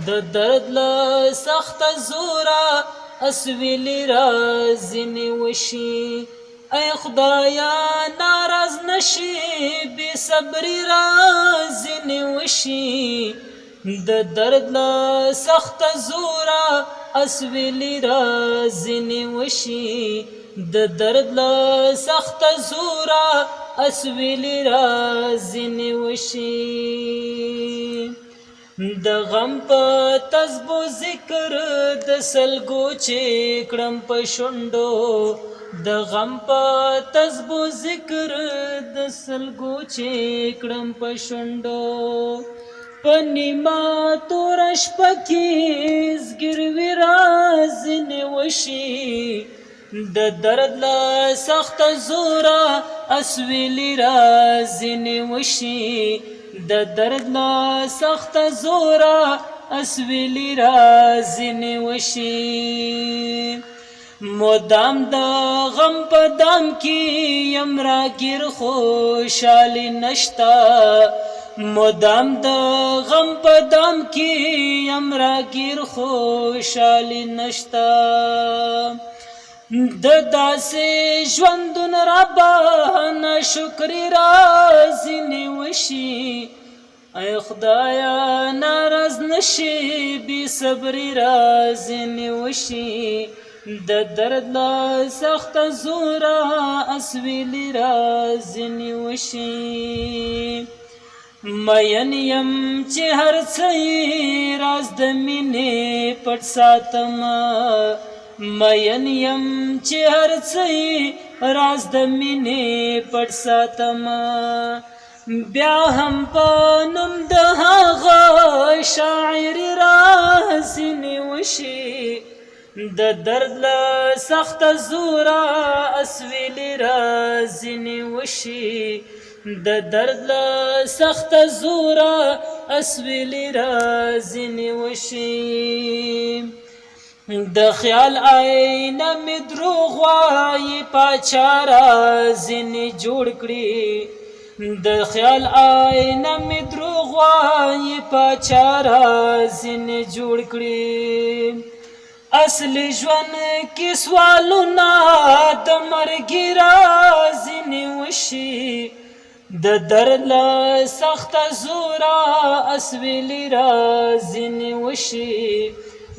د درد له سخت زورا اسویلی رازنی وشي ای خدایا ناراض نشي بی صبری رازنی وشي د درد له سخت زورا اسویلی رازنی وشي د درد له سخت زورا اسویلی رازنی وشي د غم په تسبو ذکر د سلګو چې کړم په شونډو د غم په تسبو ذکر د سلګو چې کړم په شونډو په نیمه تور شپه کې زګروي رازنې وشي د درد له سخت زوره اسویلي رازنې وشي د درد له سخت زوره اسویلي رازنې وشي مدام د غم په دام کې یم راګیر خوشالي نشته مدام د غم په دام کې یم راګیر خوشالي نشته د داسې ژوندون ربا ناشکري رازنې وشي ای خدایا ناراض نشي بی صبري رازنې وشي د درد له سخت زوره اسویلي رازنې وشي مین یم چې هر څه راز د مینې پټ ساتمه مین یم چې هر څه راز د مینې پټ ساتمه بیا هم په نوم د هغه شاعر رازنې وشي د درد له سخت زوره اسویلي رازنې وشي د درد له سخت زوره اسویلي رازنې وشي د خیال آینه می دروغ وایي پاچا رازنې جوړ کړي د خیال آینه می دروغ وایي پاچا رازنې جوړ کړي اصلي ژوند کې سوالونه د مرګ رازنې وشي د درد له سخت زوره اسویلي رازنې وشي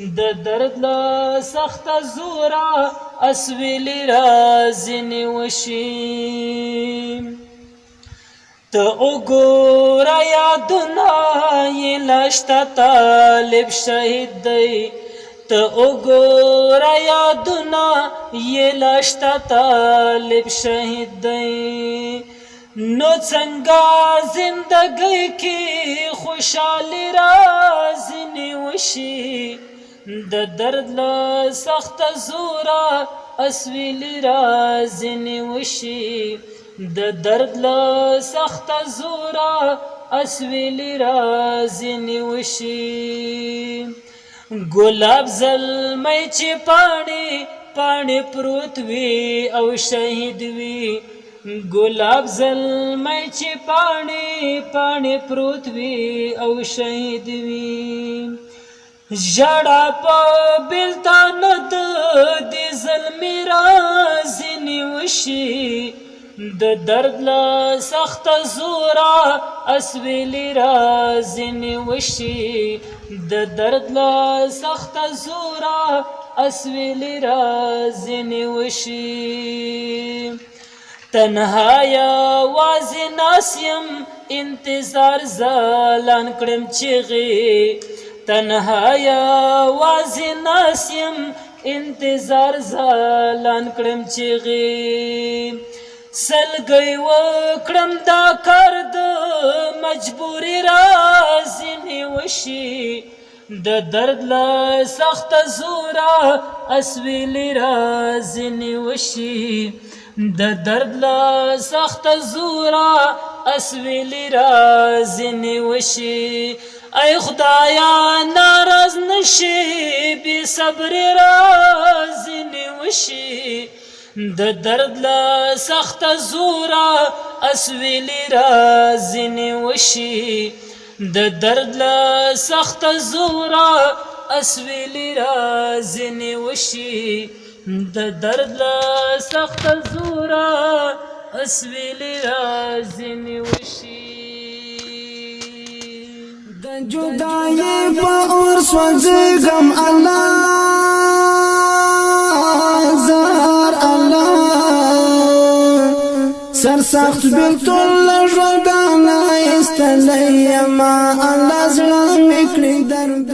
د درد له سخت زوره اسویلي رازنې وشي ته وګوره یادونه یې لشته طالب شهید دی ته وګوره یادونه یې لشته طالب شهید دی نو څنګه زندګۍ کې خوشحالي رازنې وشي د درد له سخت زوره اسویلي رازنې وشي د درد له سخت زوره اسویلي رازنې وشي ګلاب زلمی چې پاڼې پاڼې پروت وي او شهید وي ګلاب زلمی چې پاڼې پاڼې پروت وي او شهید وي ژړا په بېلتان د دې زلمي رازنې وشي د درد له سخت زوره اسویلي رازنې وشي د درد له سخت زوره اسویلي رازنې وشي تنها یوازې ناست یم انتظار ځلان کړم چیغې تنها یوازې ناست یم انتظار ځلان کړم چیغې سلګۍ وکړم دا کار د مجبوري رازنې وشي د درد له سخت زوره اسویلي رازنې وشي د درد له سخت زوره اسویلي رازنې وشي ای خدایا ناراض نشي بی صبري رازنې وشي د درد له سخت زوره اسویلي رازنې وشي د درد له سخت زورا اسویلی را ځینې وشي د درد له سخت زورا اسویلی را ځینې وشي د جدائی په اور سوځم الله زهر الله سر سخت بیلتون ژوندانه ایستلی یم الله زړه مې کړی درد